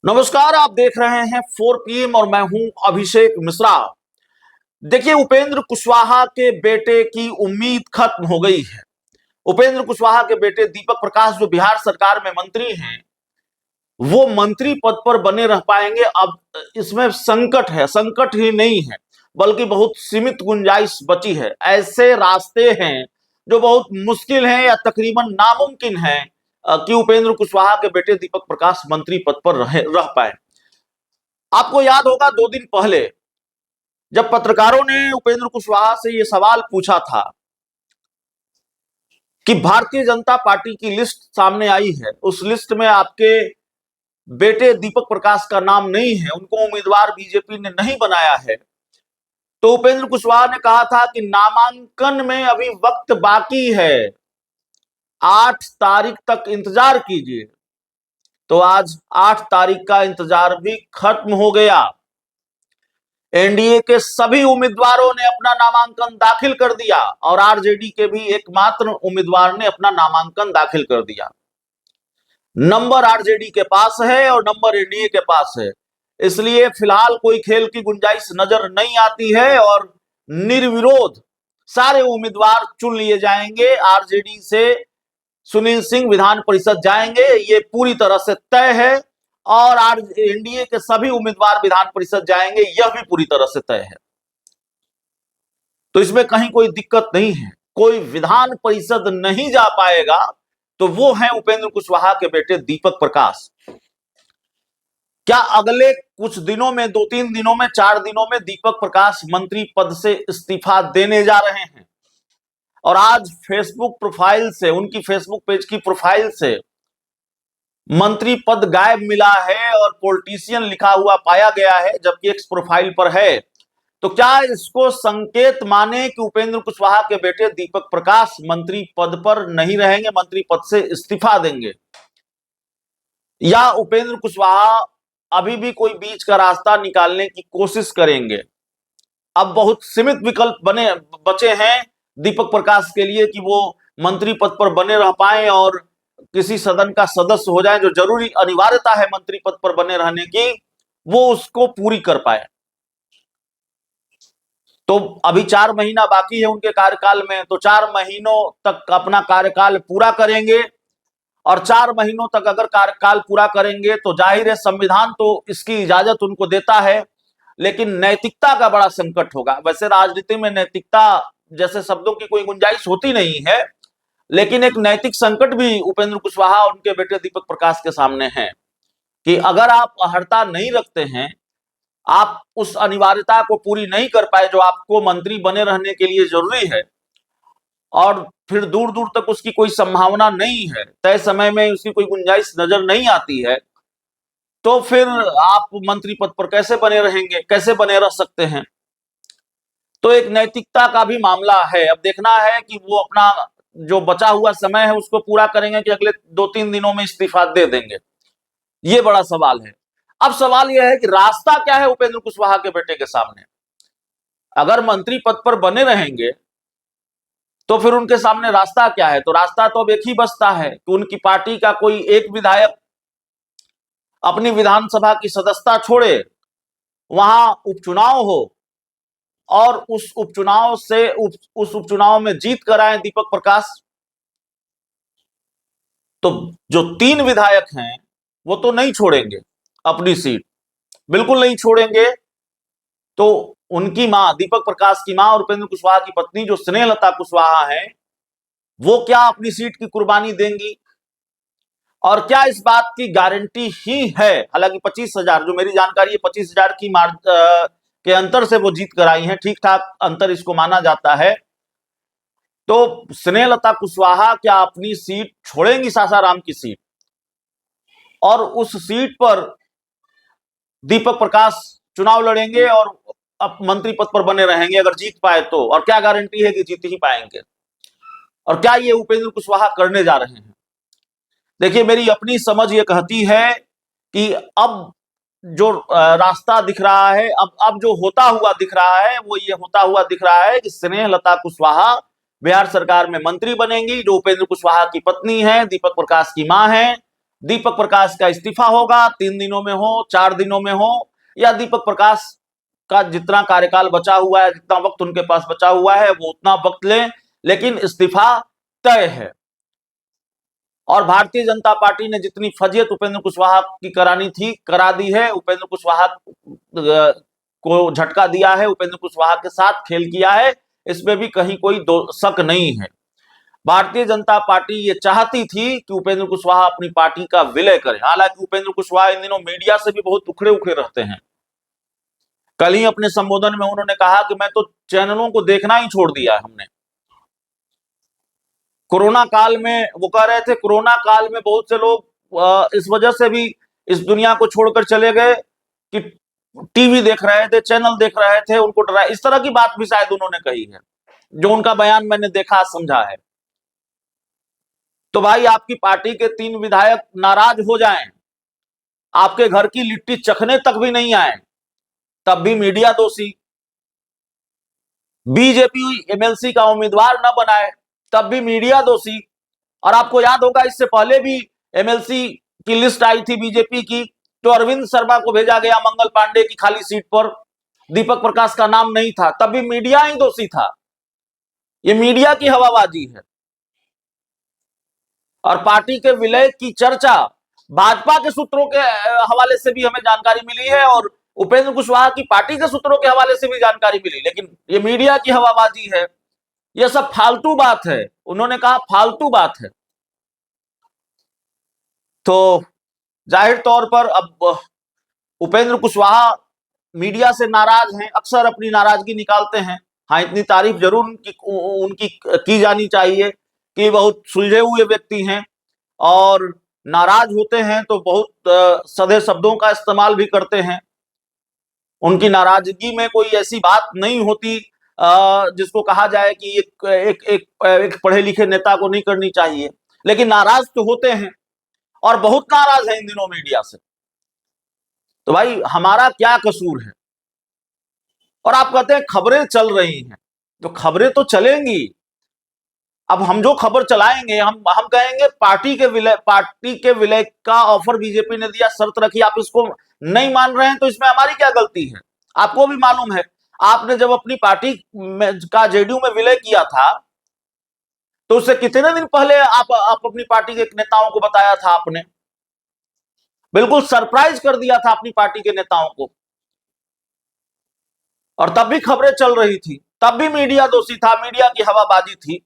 नमस्कार, आप देख रहे हैं 4 PM और मैं हूं अभिषेक मिश्रा। देखिए, उपेंद्र कुशवाहा के बेटे की उम्मीद खत्म हो गई है। उपेंद्र कुशवाहा के बेटे दीपक प्रकाश जो बिहार सरकार में मंत्री हैं, वो मंत्री पद पर बने रह पाएंगे। अब इसमें संकट है, संकट ही नहीं है बल्कि बहुत सीमित गुंजाइश बची है। ऐसे रास्ते हैं जो बहुत मुश्किल हैं या तकरीबन नामुमकिन है कि उपेंद्र कुशवाहा के बेटे दीपक प्रकाश मंत्री पद पर रह पाए। आपको याद होगा 2 दिन पहले जब पत्रकारों ने उपेंद्र कुशवाहा से यह सवाल पूछा था कि भारतीय जनता पार्टी की लिस्ट सामने आई है, उस लिस्ट में आपके बेटे दीपक प्रकाश का नाम नहीं है, उनको उम्मीदवार बीजेपी ने नहीं बनाया है। तो उपेंद्र कुशवाहा ने कहा था कि नामांकन में अभी वक्त बाकी है, 8 तारीख तक इंतजार कीजिए। तो आज 8 तारीख का इंतजार भी खत्म हो गया। एनडीए के सभी उम्मीदवारों ने अपना नामांकन दाखिल कर दिया और आरजेडी के भी एकमात्र उम्मीदवार ने अपना नामांकन दाखिल कर दिया। नंबर आरजेडी के पास है और नंबर एनडीए के पास है, इसलिए फिलहाल कोई खेल की गुंजाइश नजर नहीं आती है और निर्विरोध सारे उम्मीदवार चुन लिए जाएंगे। आरजेडी से सुनील सिंह विधान परिषद जाएंगे, ये पूरी तरह से तय है, और आज एनडीए के सभी उम्मीदवार विधान परिषद जाएंगे, यह भी पूरी तरह से तय है। तो इसमें कहीं कोई दिक्कत नहीं है। कोई विधान परिषद नहीं जा पाएगा तो वो है उपेंद्र कुशवाहा के बेटे दीपक प्रकाश। क्या अगले कुछ दिनों में, 2-3 दिनों में, 4 दिनों में दीपक प्रकाश मंत्री पद से इस्तीफा देने जा रहे हैं? और आज फेसबुक प्रोफाइल से, उनकी फेसबुक पेज की प्रोफाइल से मंत्री पद गायब मिला है और पॉलिटिशियन लिखा हुआ पाया गया है, जबकि एक्स प्रोफाइल पर है। तो क्या इसको संकेत माने कि उपेंद्र कुशवाहा के बेटे दीपक प्रकाश मंत्री पद पर नहीं रहेंगे, मंत्री पद से इस्तीफा देंगे, या उपेंद्र कुशवाहा अभी भी कोई बीच का रास्ता निकालने की कोशिश करेंगे? अब बहुत सीमित विकल्प बचे हैं दीपक प्रकाश के लिए कि वो मंत्री पद पर बने रह पाए और किसी सदन का सदस्य हो जाए। जो जरूरी अनिवार्यता है मंत्री पद पर बने रहने की, वो उसको पूरी कर पाए। तो अभी 4 महीना बाकी है उनके कार्यकाल में, तो 4 महीनों तक अपना कार्यकाल पूरा करेंगे। और 4 महीनों तक अगर कार्यकाल पूरा करेंगे तो जाहिर है संविधान तो इसकी इजाजत उनको देता है, लेकिन नैतिकता का बड़ा संकट होगा। वैसे राजनीति में नैतिकता जैसे शब्दों की कोई गुंजाइश होती नहीं है, लेकिन एक नैतिक संकट भी उपेंद्र कुशवाहा और उनके बेटे दीपक प्रकाश के सामने है कि अगर आप अहर्ता नहीं रखते हैं, आप उस अनिवार्यता को पूरी नहीं कर पाए जो आपको मंत्री बने रहने के लिए जरूरी है, और फिर दूर दूर तक उसकी कोई संभावना नहीं है, तय समय में उसकी कोई गुंजाइश नजर नहीं आती है, तो फिर आप मंत्री पद पर कैसे बने रहेंगे, कैसे बने रह सकते हैं? तो एक नैतिकता का भी मामला है। अब देखना है कि वो अपना जो बचा हुआ समय है उसको पूरा करेंगे कि अगले 2-3 दिनों में इस्तीफा दे देंगे, ये बड़ा सवाल है। अब सवाल यह है कि रास्ता क्या है उपेंद्र कुशवाहा के बेटे के सामने? अगर मंत्री पद पर बने रहेंगे तो फिर उनके सामने रास्ता क्या है? तो रास्ता तो अब एक ही बचता है कि उनकी पार्टी का कोई एक विधायक अपनी विधानसभा की सदस्यता छोड़े, वहां उपचुनाव हो और उस उपचुनाव में जीत कर आए दीपक प्रकाश। तो जो 3 विधायक हैं वो तो नहीं छोड़ेंगे अपनी सीट, बिल्कुल नहीं छोड़ेंगे। तो उनकी मां, दीपक प्रकाश की मां और उपेंद्र कुशवाहा की पत्नी जो स्नेहलता कुशवाहा है, वो क्या अपनी सीट की कुर्बानी देंगी? और क्या इस बात की गारंटी ही है, हालांकि 25,000, जो मेरी जानकारी है 25,000 की के अंतर से वो जीत कर आई हैं, ठीक ठाक अंतर इसको माना जाता है। तो स्नेहलता कुशवाहा क्या अपनी सीट छोड़ेंगी, सासाराम की सीट, और उस सीट पर दीपक प्रकाश चुनाव लड़ेंगे और अब मंत्री पद पर बने रहेंगे अगर जीत पाए तो? और क्या गारंटी है कि जीत ही पाएंगे? और क्या ये उपेंद्र कुशवाहा करने जा रहे हैं? देखिए, मेरी अपनी समझ ये कहती है कि अब जो रास्ता दिख रहा है, अब जो होता हुआ दिख रहा है, वो ये होता हुआ दिख रहा है कि स्नेहलता कुशवाहा बिहार सरकार में मंत्री बनेंगी, जो उपेंद्र कुशवाहा की पत्नी है, दीपक प्रकाश की मां है। दीपक प्रकाश का इस्तीफा होगा, 3 दिनों में हो, 4 दिनों में हो, या दीपक प्रकाश का जितना कार्यकाल बचा हुआ है, जितना वक्त उनके पास बचा हुआ है, वो उतना वक्त लें, लेकिन इस्तीफा तय है। और भारतीय जनता पार्टी ने जितनी फजीयत उपेंद्र कुशवाहा की करानी थी करा दी है। उपेंद्र कुशवाहा को झटका दिया है, उपेंद्र कुशवाहा के साथ खेल किया है, इसमें भी कहीं कोई शक नहीं है। भारतीय जनता पार्टी ये चाहती थी कि उपेंद्र कुशवाहा अपनी पार्टी का विलय करे। हालांकि उपेंद्र कुशवाहा इन दिनों मीडिया से भी बहुत उखड़े उखड़े रहते हैं। कल ही अपने संबोधन में उन्होंने कहा कि मैं तो चैनलों को देखना ही छोड़ दिया है हमने। कोरोना काल में वो कह रहे थे, कोरोना काल में बहुत से लोग इस वजह से भी इस दुनिया को छोड़कर चले गए कि टीवी देख रहे थे, चैनल देख रहे थे, उनको डरा। इस तरह की बात भी शायद उन्होंने कही है, जो उनका बयान मैंने देखा समझा है। तो भाई आपकी पार्टी के 3 विधायक नाराज हो जाएं, आपके घर की लिट्टी चखने तक भी नहीं आए, तब भी मीडिया दोषी। बीजेपी एमएलसी का उम्मीदवार न बनाए, तब भी मीडिया दोषी। और आपको याद होगा इससे पहले भी एमएलसी की लिस्ट आई थी बीजेपी की, तो अरविंद शर्मा को भेजा गया मंगल पांडे की खाली सीट पर, दीपक प्रकाश का नाम नहीं था, तब भी मीडिया ही दोषी था। ये मीडिया की हवाबाजी है। और पार्टी के विलय की चर्चा भाजपा के सूत्रों के हवाले से भी हमें जानकारी मिली है, और उपेंद्र कुशवाहा की पार्टी के सूत्रों के हवाले से भी जानकारी मिली, लेकिन ये मीडिया की हवाबाजी है। ये सब फालतू बात है, उन्होंने कहा फालतू बात है। तो जाहिर तौर पर अब उपेंद्र कुशवाहा मीडिया से नाराज हैं, अक्सर अपनी नाराजगी निकालते हैं। हाँ, इतनी तारीफ जरूर उनकी की जानी चाहिए कि बहुत सुलझे हुए व्यक्ति हैं, और नाराज होते हैं तो बहुत सधे शब्दों का इस्तेमाल भी करते हैं। उनकी नाराजगी में कोई ऐसी बात नहीं होती जिसको कहा जाए कि एक पढ़े लिखे नेता को नहीं करनी चाहिए, लेकिन नाराज तो होते हैं, और बहुत नाराज है इन दिनों मीडिया से। तो भाई हमारा क्या कसूर है? और आप कहते हैं खबरें चल रही हैं, तो खबरें तो चलेंगी। अब हम जो खबर चलाएंगे, हम कहेंगे पार्टी के विलय का ऑफर बीजेपी ने दिया, शर्त रखी, आप इसको नहीं मान रहे हैं, तो इसमें हमारी क्या गलती है? आपको भी मालूम है, आपने जब अपनी पार्टी का जेडीयू में विलय किया था, तो उससे कितने दिन पहले आप अपनी पार्टी के नेताओं को बताया था? आपने बिल्कुल सरप्राइज कर दिया था अपनी पार्टी के नेताओं को, और तब भी खबरें चल रही थी, तब भी मीडिया दोषी था, मीडिया की हवाबाजी थी।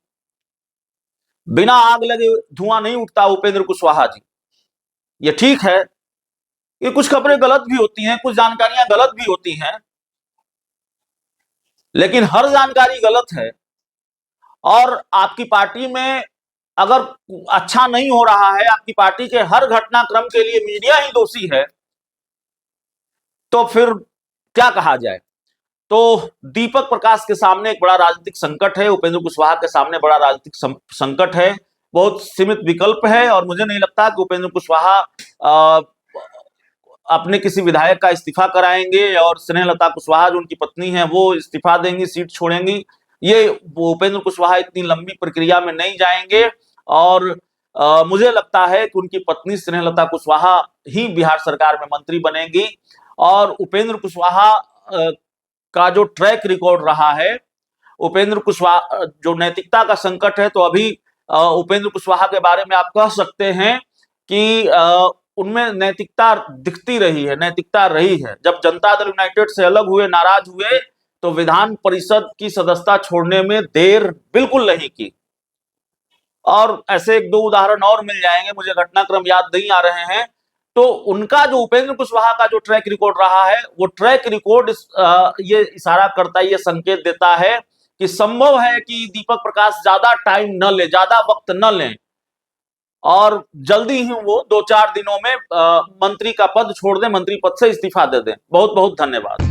बिना आग लगे धुआं नहीं उठता उपेंद्र कुशवाहा जी। ये ठीक है कि कुछ खबरें गलत भी होती हैं, कुछ जानकारियां गलत भी होती हैं, लेकिन हर जानकारी गलत है। और आपकी पार्टी में अगर अच्छा नहीं हो रहा है, आपकी पार्टी के हर घटनाक्रम के लिए मीडिया ही दोषी है, तो फिर क्या कहा जाए? तो दीपक प्रकाश के सामने एक बड़ा राजनीतिक संकट है, उपेंद्र कुशवाहा के सामने बड़ा राजनीतिक संकट है, बहुत सीमित विकल्प है, और मुझे नहीं लगता कि उपेंद्र कुशवाहा अपने किसी विधायक का इस्तीफा कराएंगे, और स्नेहलता कुशवाहा जो उनकी पत्नी है वो इस्तीफा देंगी, सीट छोड़ेंगी। ये उपेंद्र कुशवाहा इतनी लंबी प्रक्रिया में नहीं जाएंगे, और मुझे लगता है कि उनकी पत्नी स्नेहलता कुशवाहा ही बिहार सरकार में मंत्री बनेगी। और उपेंद्र कुशवाहा का जो ट्रैक रिकॉर्ड रहा है, उपेंद्र कुशवाहा जो नैतिकता का संकट है, तो अभी उपेंद्र कुशवाहा के बारे में आप कह सकते हैं कि उनमें नैतिकता दिखती रही है, नैतिकता रही है। जब जनता दल यूनाइटेड से अलग हुए, नाराज हुए, तो विधान परिषद की सदस्यता छोड़ने में देर बिल्कुल नहीं की। और ऐसे 1-2 उदाहरण और मिल जाएंगे, मुझे घटनाक्रम याद नहीं आ रहे हैं। तो उनका जो उपेंद्र कुशवाहा का जो ट्रैक रिकॉर्ड रहा है, वो ट्रैक रिकॉर्ड ये इशारा करता है, ये संकेत देता है कि संभव है कि दीपक प्रकाश ज्यादा टाइम न ले, ज्यादा वक्त न लें, और जल्दी ही वो 2-4 दिनों में मंत्री का पद छोड़ दें, मंत्री पद से इस्तीफा दे दें। बहुत बहुत धन्यवाद।